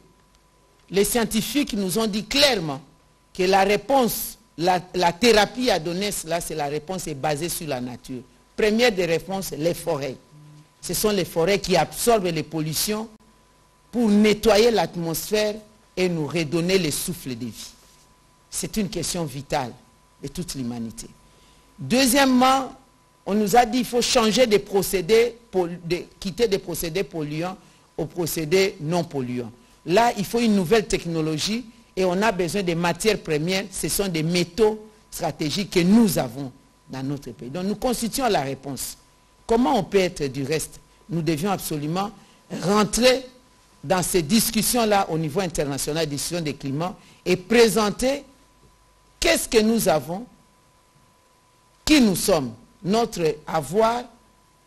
Les scientifiques nous ont dit clairement que la réponse, la thérapie à donner, là, c'est la réponse est basée sur la nature. Première des réponses, les forêts. Ce sont les forêts qui absorbent les pollutions pour nettoyer l'atmosphère et nous redonner le souffle de vie. C'est une question vitale de toute l'humanité. Deuxièmement, on nous a dit qu'il faut changer de procédés, quitter des procédés polluants aux procédés non polluants. Là, il faut une nouvelle technologie et on a besoin de matières premières. Ce sont des métaux stratégiques que nous avons dans notre pays. Donc nous constituons la réponse. Comment on peut être du reste? Nous devions absolument rentrer dans ces discussions-là au niveau international, discussions des climats, et présenter qu'est-ce que nous avons, qui nous sommes, notre avoir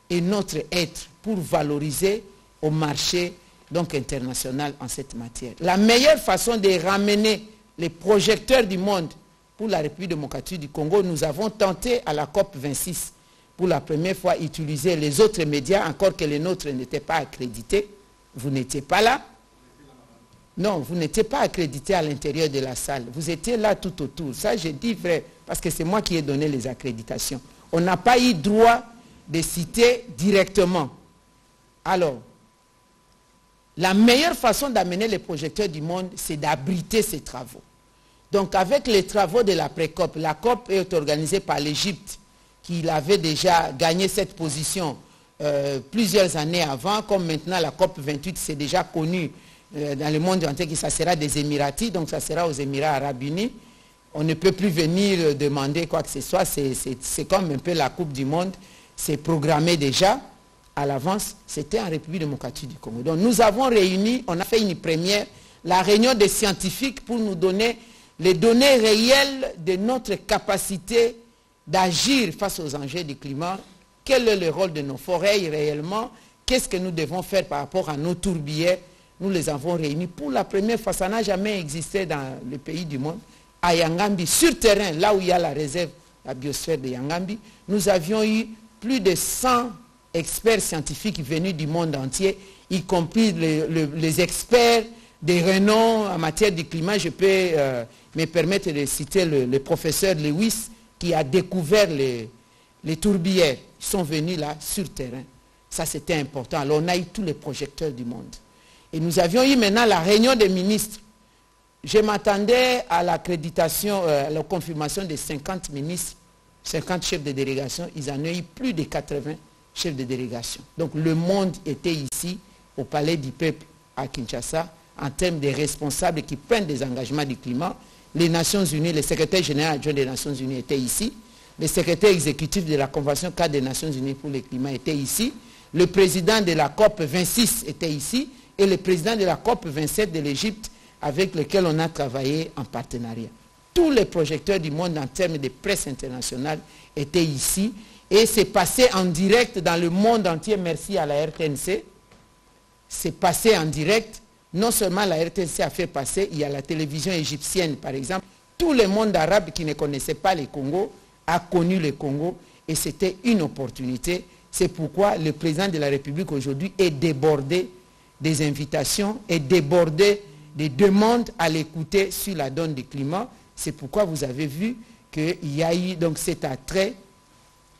et notre être pour valoriser au marché donc international en cette matière. La meilleure façon de ramener les projecteurs du monde pour la République démocratique du Congo, nous avons tenté à la COP 26 pour la première fois utiliser les autres médias, encore que les nôtres n'étaient pas accrédités. Vous n'étiez pas là. Non, vous n'étiez pas accrédité à l'intérieur de la salle. Vous étiez là tout autour. Ça, je dis vrai, parce que c'est moi qui ai donné les accréditations. On n'a pas eu droit de citer directement. Alors, la meilleure façon d'amener les projecteurs du monde, c'est d'abriter ces travaux. Donc, avec les travaux de la pré-COP, la COP est organisée par l'Égypte, qui avait déjà gagné cette position plusieurs années avant, comme maintenant la COP 28, c'est déjà connu dans le monde entier que ça sera des Émiratis, donc ça sera aux Émirats Arabes Unis. On ne peut plus venir demander quoi que ce soit, c'est comme un peu la Coupe du Monde, c'est programmé déjà à l'avance, c'était en République démocratique du Congo. Donc nous avons réuni, on a fait une première, la réunion des scientifiques pour nous donner les données réelles de notre capacité d'agir face aux enjeux du climat, quel est le rôle de nos forêts réellement, qu'est-ce que nous devons faire par rapport à nos tourbières. Nous les avons réunis pour la première fois, ça n'a jamais existé dans le pays du monde, à Yangambi, sur terrain, là où il y a la réserve, la biosphère de Yangambi. Nous avions eu plus de 100 experts scientifiques venus du monde entier, y compris les experts des renoms en matière du climat. Je peux me permettre de citer le professeur Lewis, qui a découvert les tourbières. Ils sont venus là, sur terrain. Ça, c'était important. Alors, on a eu tous les projecteurs du monde. Et nous avions eu maintenant la réunion des ministres. Je m'attendais à l'accréditation, à la confirmation de 50 ministres, 50 chefs de délégation. Ils en ont eu plus de 80 chefs de délégation. Donc, le monde était ici au Palais du Peuple à Kinshasa, en termes de responsables qui prennent des engagements du climat. Les Nations Unies, le secrétaire général adjoint des Nations Unies était ici, le secrétaire exécutif de la Convention cadre des Nations Unies pour le climat était ici, le président de la COP 26 était ici, et le président de la COP 27 de l'Égypte, avec lequel on a travaillé en partenariat. Tous les projecteurs du monde en termes de presse internationale étaient ici, et c'est passé en direct dans le monde entier, merci à la RTNC. C'est passé en direct. Non seulement la RTNC a fait passer, il y a la télévision égyptienne par exemple. Tout le monde arabe qui ne connaissait pas le Congo a connu le Congo et c'était une opportunité. C'est pourquoi le président de la République aujourd'hui est débordé des invitations et débordé des demandes à l'écouter sur la donne du climat. C'est pourquoi vous avez vu qu'il y a eu donc cet attrait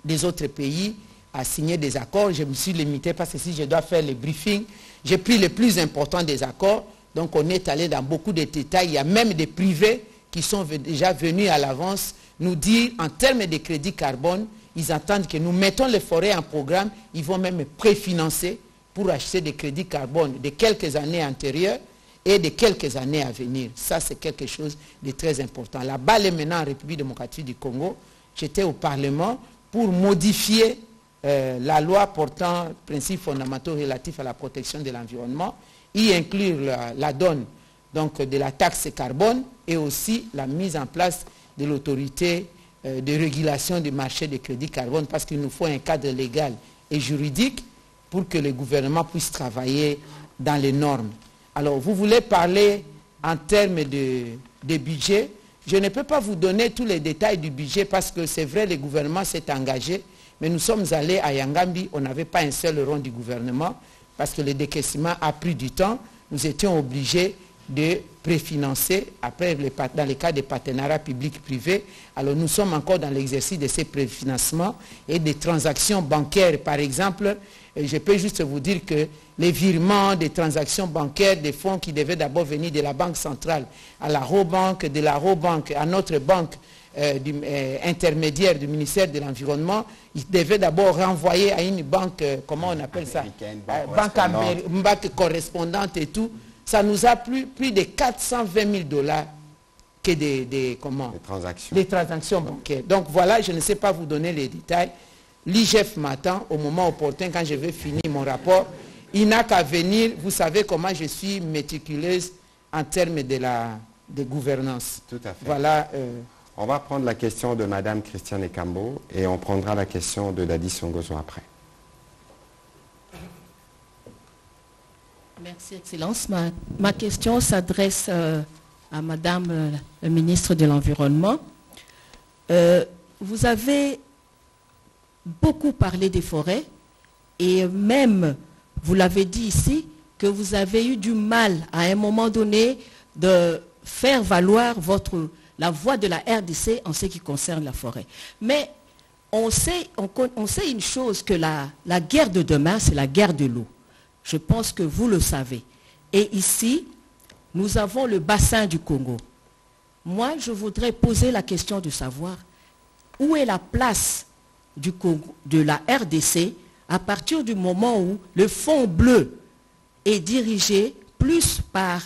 des autres pays à signer des accords. Je me suis limité parce que si je dois faire le briefing, j'ai pris le plus important des accords. Donc on est allé dans beaucoup de détails. Il y a même des privés qui sont déjà venus à l'avance nous dire en termes de crédit carbone, ils attendent que nous mettons les forêts en programme. Ils vont même préfinancer pour acheter des crédits carbone de quelques années antérieures et de quelques années à venir. Ça, c'est quelque chose de très important. La balle est maintenant en République démocratique du Congo. J'étais au Parlement pour modifier la loi portant principes fondamentaux relatifs à la protection de l'environnement, y inclure la donne donc, de la taxe carbone et aussi la mise en place de l'autorité de régulation du marché des crédits carbone parce qu'il nous faut un cadre légal et juridique pour que le gouvernement puisse travailler dans les normes. Alors, vous voulez parler en termes de budget. Je ne peux pas vous donner tous les détails du budget parce que c'est vrai, le gouvernement s'est engagé, mais nous sommes allés à Yangambi, on n'avait pas un seul rond du gouvernement parce que le décaissement a pris du temps. Nous étions obligés de préfinancer, après dans les cas des partenariats publics-privés. Alors nous sommes encore dans l'exercice de ces préfinancements et des transactions bancaires. Par exemple, je peux juste vous dire que les virements des transactions bancaires, des fonds qui devaient d'abord venir de la Banque centrale à la Robank, de la Robank à notre banque intermédiaire du ministère de l'Environnement, ils devaient d'abord renvoyer à une banque, comment on appelle ça, banque correspondante et tout. Ça nous a pris de 420 000 $ que des transactions bancaires. Donc voilà, je ne sais pas vous donner les détails. L'IGF m'attend au moment opportun quand je vais finir mon rapport. Il n'a qu'à venir. Vous savez comment je suis méticuleuse en termes de gouvernance. Tout à fait. Voilà. On va prendre la question de Mme Christiane Ekambo et on prendra la question de Dadi Songozo après. Merci, Excellence. Ma question s'adresse à Madame la ministre de l'Environnement. Vous avez beaucoup parlé des forêts et même, vous l'avez dit ici, que vous avez eu du mal à un moment donné de faire valoir la voix de la RDC en ce qui concerne la forêt. Mais on sait une chose, que la guerre de demain, c'est la guerre de l'eau. Je pense que vous le savez. Et ici, nous avons le bassin du Congo. Moi, je voudrais poser la question de savoir où est la place du Congo, de la RDC à partir du moment où le Fonds bleu est dirigé plus par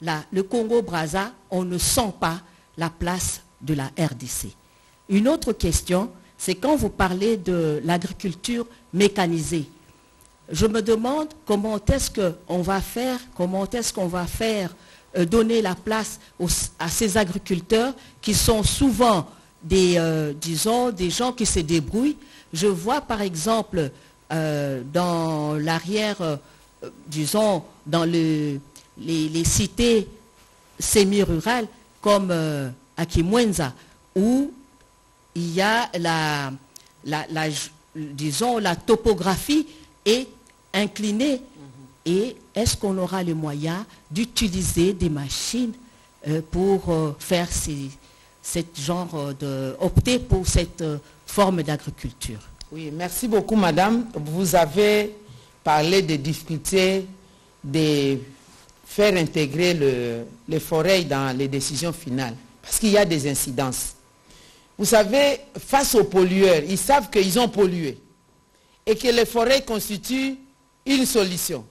le Congo-Brazza, on ne sent pas la place de la RDC. Une autre question, c'est quand vous parlez de l'agriculture mécanisée. Je me demande comment est-ce qu'on va faire, donner la place à ces agriculteurs qui sont souvent des gens qui se débrouillent. Je vois par exemple dans l'arrière, dans les cités semi-rurales comme à Kimwenza, où il y a la topographie est inclinée. Et est-ce qu'on aura les moyens d'utiliser des machines pour faire opter pour cette forme d'agriculture? Oui, merci beaucoup, madame. Vous avez parlé des difficultés de faire intégrer les forêts dans les décisions finales, parce qu'il y a des incidences. Vous savez, face aux pollueurs, ils savent qu'ils ont pollué et que les forêts constituent une solution.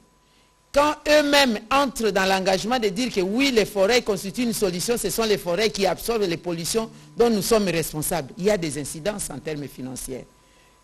quand eux-mêmes entrent dans l'engagement de dire que oui, les forêts constituent une solution, ce sont les forêts qui absorbent les pollutions dont nous sommes responsables. Il y a des incidences en termes financiers.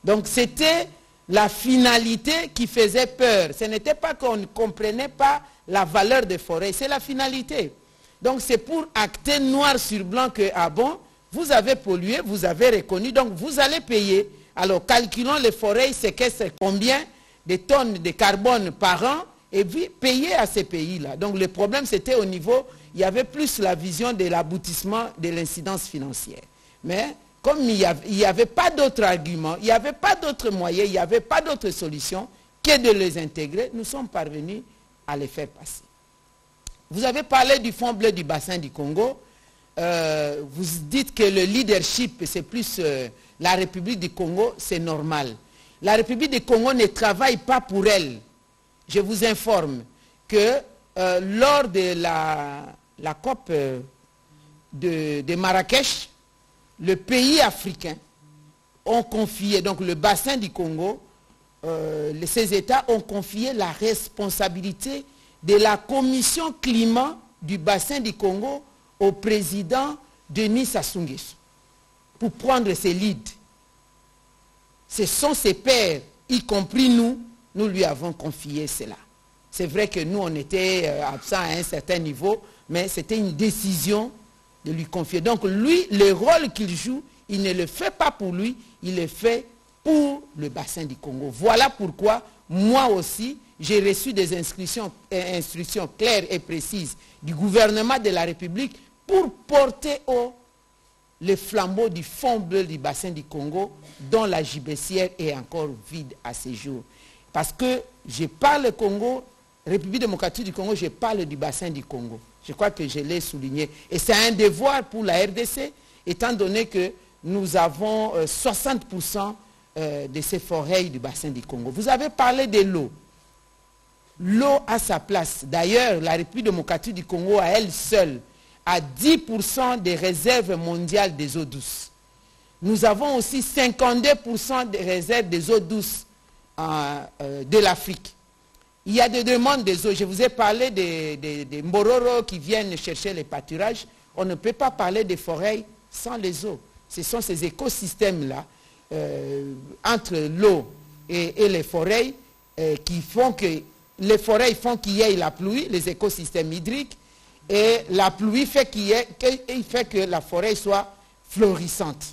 Donc c'était la finalité qui faisait peur. Ce n'était pas qu'on ne comprenait pas la valeur des forêts, c'est la finalité. Donc c'est pour acter noir sur blanc que, ah bon, vous avez pollué, vous avez reconnu, donc vous allez payer. Alors calculons les forêts séquestrent combien de tonnes de carbone par an et puis payer à ces pays-là. Donc le problème c'était au niveau, il y avait plus la vision de l'aboutissement de l'incidence financière. Mais comme il n'y avait pas d'autres arguments, il n'y avait pas d'autres moyens, il n'y avait pas d'autres solutions que de les intégrer, nous sommes parvenus à les faire passer. Vous avez parlé du fonds bleu du bassin du Congo. Vous dites que le leadership, c'est plus la République du Congo, c'est normal. La République du Congo ne travaille pas pour elle. Je vous informe que lors de la COP de Marrakech, le pays africain ont confié, donc le bassin du Congo, ces États ont confié la responsabilité de la commission climat du bassin du Congo au président Denis Sassou Nguesso pour prendre ses leads. Ce sont ses pairs, y compris nous lui avons confié cela. C'est vrai que nous, on était absents à un certain niveau, mais c'était une décision de lui confier. Donc lui, le rôle qu'il joue, il ne le fait pas pour lui, il le fait pour le bassin du Congo. Voilà pourquoi, moi aussi, j'ai reçu des instructions claires et précises du gouvernement de la République pour porter haut le flambeau du fonds bleu du bassin du Congo, dont la gibecière est encore vide à ce jour. Parce que je parle Congo, République démocratique du Congo, je parle du bassin du Congo. Je crois que je l'ai souligné. Et c'est un devoir pour la RDC, étant donné que nous avons 60% de ces forêts du bassin du Congo. Vous avez parlé de l'eau. L'eau a sa place. D'ailleurs, la République démocratique du Congo, à elle seule, a 10% des réserves mondiales des eaux douces. Nous avons aussi 52% des réserves des eaux douces de l'Afrique. Il y a des demandes des eaux. Je vous ai parlé des Mbororo qui viennent chercher les pâturages. On ne peut pas parler des forêts sans les eaux. Ce sont ces écosystèmes-là, entre l'eau et les forêts, qui font que les forêts font qu'il y ait la pluie, les écosystèmes hydriques, et la pluie fait que la forêt soit florissante.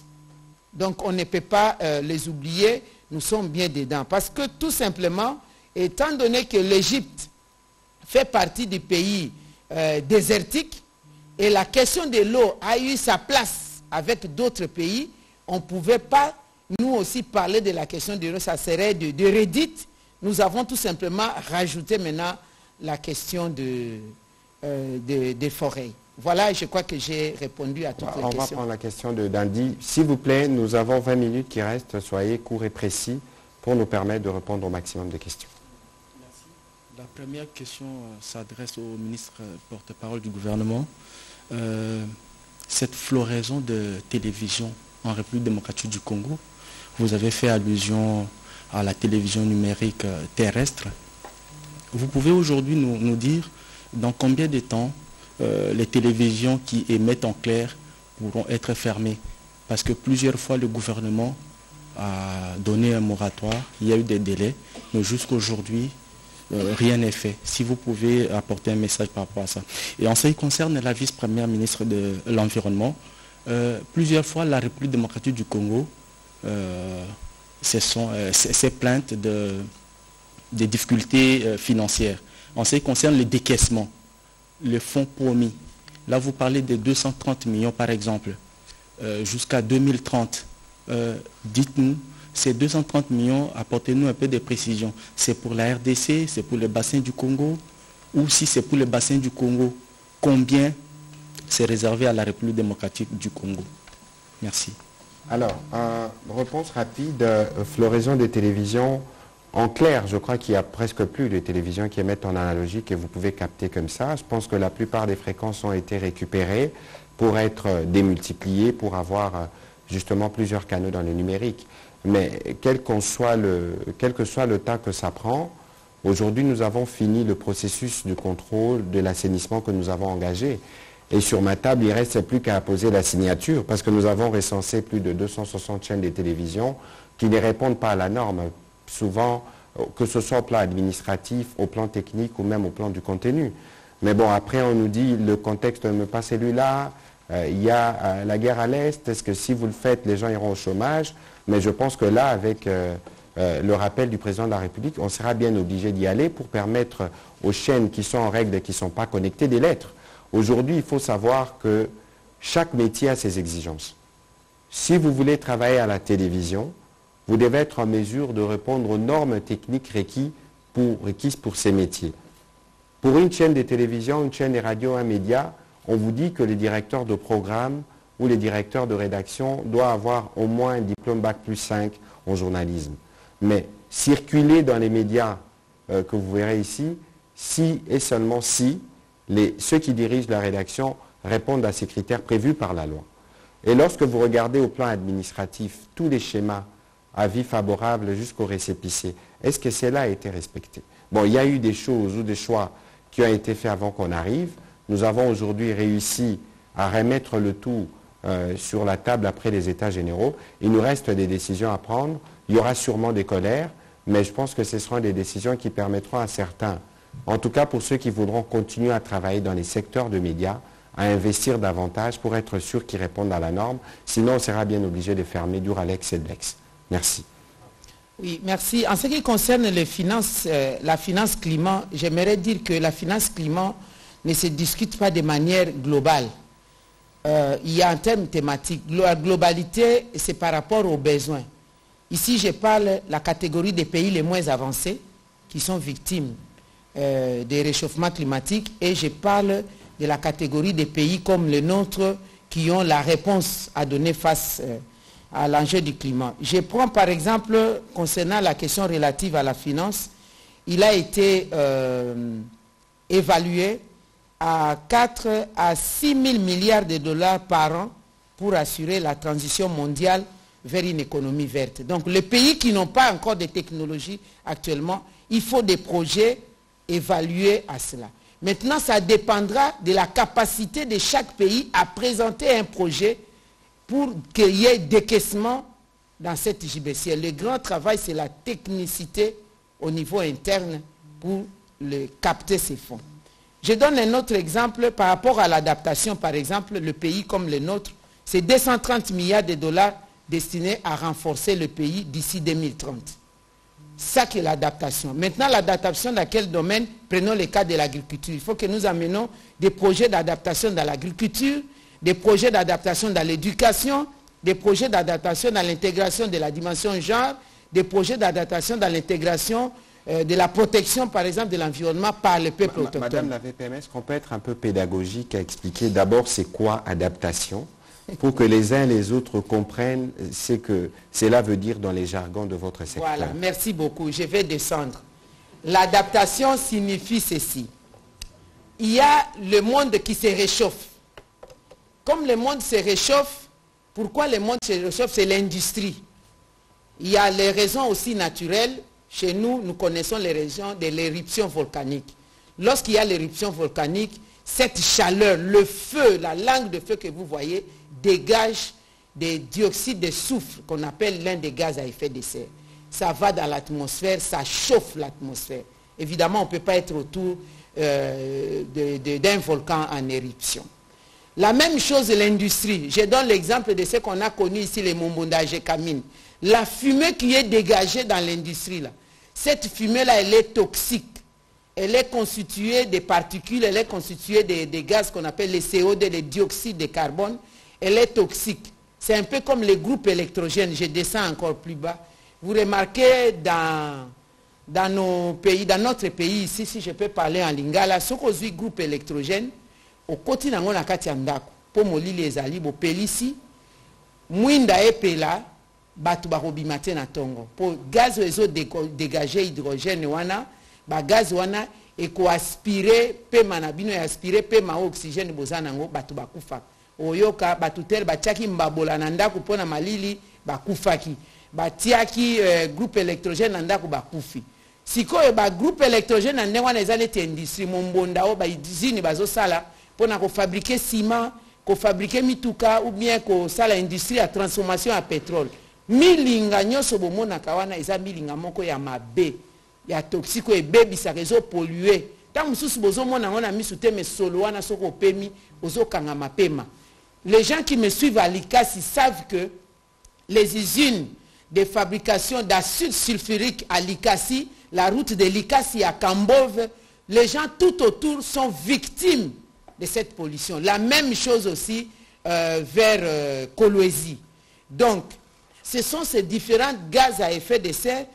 Donc on ne peut pas les oublier, nous sommes bien dedans. Parce que tout simplement, étant donné que l'Égypte fait partie des pays désertiques, et la question de l'eau a eu sa place avec d'autres pays, on ne pouvait pas nous aussi parler de la question de l'eau, ça serait de redite. Nous avons tout simplement rajouté maintenant la question des forêts. Voilà, je crois que j'ai répondu à toutes les questions. On va prendre la question de Dandy. S'il vous plaît, nous avons 20 minutes qui restent. Soyez courts et précis pour nous permettre de répondre au maximum de questions. Merci. La première question s'adresse au ministre porte-parole du gouvernement. Cette floraison de télévision en République démocratique du Congo, vous avez fait allusion à la télévision numérique terrestre. Vous pouvez aujourd'hui nous dire dans combien de temps les télévisions qui émettent en clair pourront être fermées? Parce que plusieurs fois le gouvernement a donné un moratoire, il y a eu des délais, mais jusqu'à aujourd'hui, rien n'est fait. Si vous pouvez apporter un message par rapport à ça. Et en ce qui concerne la vice-première ministre de l'Environnement, plusieurs fois la République démocratique du Congo ces plaintes des difficultés financières. En ce qui concerne les décaissements, le fonds promis, là vous parlez de 230 millions par exemple, jusqu'à 2030. Dites-nous, ces 230 millions, apportez-nous un peu de précision. C'est pour la RDC, c'est pour le bassin du Congo, ou si c'est pour le bassin du Congo, combien c'est réservé à la République démocratique du Congo? Merci. Alors, réponse rapide, floraison des télévisions. En clair, je crois qu'il n'y a presque plus de télévisions qui émettent en analogique et vous pouvez capter comme ça. Je pense que la plupart des fréquences ont été récupérées pour être démultipliées, pour avoir justement plusieurs canaux dans le numérique. Mais quel que soit le temps que ça prend, Aujourd'hui, nous avons fini le processus de contrôle de l'assainissement que nous avons engagé. Et sur ma table, il ne reste plus qu'à poser la signature parce que nous avons recensé plus de 260 chaînes de télévision qui ne répondent pas à la norme. Souvent, que ce soit au plan administratif, au plan technique ou même au plan du contenu. Mais bon, après, on nous dit le contexte ne pas celui-là. Il y a la guerre à l'Est. Est-ce que si vous le faites, les gens iront au chômage? Mais je pense que là, avec le rappel du président de la République, on sera bien obligé d'y aller pour permettre aux chaînes qui sont en règle et qui ne sont pas connectées d'y l'être. Aujourd'hui, il faut savoir que chaque métier a ses exigences. Si vous voulez travailler à la télévision, vous devez être en mesure de répondre aux normes techniques requises pour ces métiers. Pour une chaîne de télévision, une chaîne de radio, un média, on vous dit que les directeurs de programme ou les directeurs de rédaction doivent avoir au moins un diplôme Bac plus 5 en journalisme. Mais circuler dans les médias que vous verrez ici, si et seulement si ceux qui dirigent la rédaction répondent à ces critères prévus par la loi. Et lorsque vous regardez au plan administratif tous les schémas, avis favorables jusqu'au récépissé, est-ce que cela a été respecté? Bon, il y a eu des choses ou des choix qui ont été faits avant qu'on arrive. Nous avons aujourd'hui réussi à remettre le tout sur la table après les États généraux. Il nous reste des décisions à prendre. Il y aura sûrement des colères, mais je pense que ce seront des décisions qui permettront à certains, en tout cas pour ceux qui voudront continuer à travailler dans les secteurs de médias, à investir davantage pour être sûr qu'ils répondent à la norme. Sinon, on sera bien obligé de fermer Duralex et Blex. Merci. Oui, merci. En ce qui concerne les finances, la finance climat, j'aimerais dire que la finance climat ne se discute pas de manière globale. Il y a un terme thématique. La globalité, c'est par rapport aux besoins. Ici, je parle de la catégorie des pays les moins avancés qui sont victimes des réchauffements climatiques et je parle de la catégorie des pays comme le nôtre qui ont la réponse à donner face à l'enjeu du climat. Je prends par exemple, concernant la question relative à la finance, il a été évalué à 4 à 6 000 milliards de dollars par an pour assurer la transition mondiale vers une économie verte. Donc les pays qui n'ont pas encore de technologies actuellement, il faut des projets évalués à cela. Maintenant, ça dépendra de la capacité de chaque pays à présenter un projet pour qu'il y ait décaissement dans cette JBCL. Le grand travail, c'est la technicité au niveau interne pour capter ces fonds. Je donne un autre exemple par rapport à l'adaptation. Par exemple, le pays comme le nôtre, c'est 230 milliards de dollars destinés à renforcer le pays d'ici 2030. Ça qui est l'adaptation. Maintenant, l'adaptation dans quel domaine? Prenons le cas de l'agriculture. Il faut que nous amenions des projets d'adaptation dans l'agriculture, des projets d'adaptation dans l'éducation, des projets d'adaptation dans l'intégration de la dimension genre, des projets d'adaptation dans l'intégration de la protection, par exemple, de l'environnement par les peuples autochtones. Madame la VPM, est-ce qu'on peut être un peu pédagogique à expliquer d'abord c'est quoi adaptation pour que les uns et les autres comprennent ce que cela veut dire dans les jargons de votre secteur? Voilà, merci beaucoup. Je vais descendre. L'adaptation signifie ceci. Il y a le monde qui se réchauffe. Comme le monde se réchauffe, pourquoi le monde se réchauffe? C'est l'industrie. Il y a les raisons aussi naturelles. Chez nous, nous connaissons les raisons de l'éruption volcanique. Lorsqu'il y a l'éruption volcanique, cette chaleur, le feu, la langue de feu que vous voyez, dégage des dioxydes de soufre qu'on appelle l'un des gaz à effet de serre. Ça va dans l'atmosphère, ça chauffe l'atmosphère. Évidemment, on ne peut pas être autour d'un volcan en éruption. La même chose l'industrie. Je donne l'exemple de ce qu'on a connu ici, les Mombondage Camine. La fumée qui est dégagée dans l'industrie, là, cette fumée-là, elle est toxique. Elle est constituée de particules, elle est constituée des gaz qu'on appelle les CO2, les dioxydes de carbone. Elle est toxique. C'est un peu comme les groupes électrogènes. Je descends encore plus bas. Vous remarquez dans nos pays, dans notre pays ici, si je peux parler en lingala, ce qu'on dit groupe électrogène, au côté nango na kati andako, po molili ezali bo pelisi, mwinda epela, batu barobimate na tongo. Po gaz ezo dégager hydrogène wana, ba gaz wana eko aspirer pe manabino e aspirer pe ma oxygène bozana ngo batu bakufa. Oyoka batu tel batiaki mbabola na ndako pona malili bakufaki. Batiaki groupe électrogène na ndako bakufi. sikoyo ba groupe électrogène na ndenge wana eza neti industrie mombonda o ba usine bazosala mpona kofabrike ciment kofabrike mituka ou bien kosala industrie ya transformation ya pétrole milinga nyonso bomonaka wana eza milinga moko ya mabe ya toxique ebebisaka ezopolue ntango mosusu bozomona ngo na misu te me solo wana soko opemi ozokanga mapema. Les gens qui me suivent à Likasi savent que les usines de fabrication d'acide sulfurique à Likasi, la route de Likasi à Kambove, les gens tout autour sont victimes de cette pollution. La même chose aussi vers Kolwezi. Donc, ce sont ces différents gaz à effet de serre